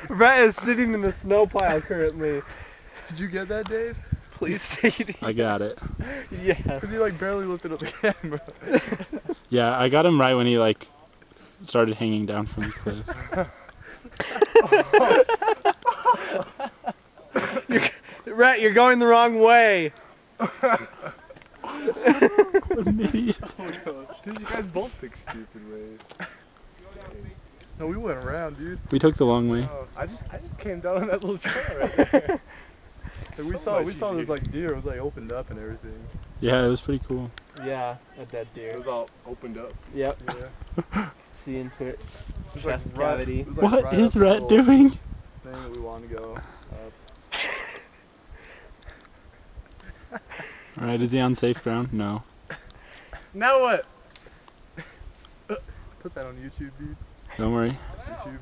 Brett is sitting in the snow pile currently. Did you get that, Dave? Please say you I got it. Yes. Because he like barely lifted up the camera. Yeah, I got him right when he like started hanging down from the cliff. Brett, you're going the wrong way. What an idiot. Oh my gosh. Dude, you guys both took stupid ways. No, we went around, dude. We took the long way. Oh, I just came down on that little trail right there. And we saw this like deer. It was like opened up and everything. Yeah, it was pretty cool. Yeah, a dead It deer. was all opened up. Yep. Yeah. See into it. It was Chest like right, cavity. it was like What right is up the Rhett little doing? Thing that we want to go up. Alright, is he on safe ground? No. Now what? Put that on YouTube, dude. Don't worry. YouTube.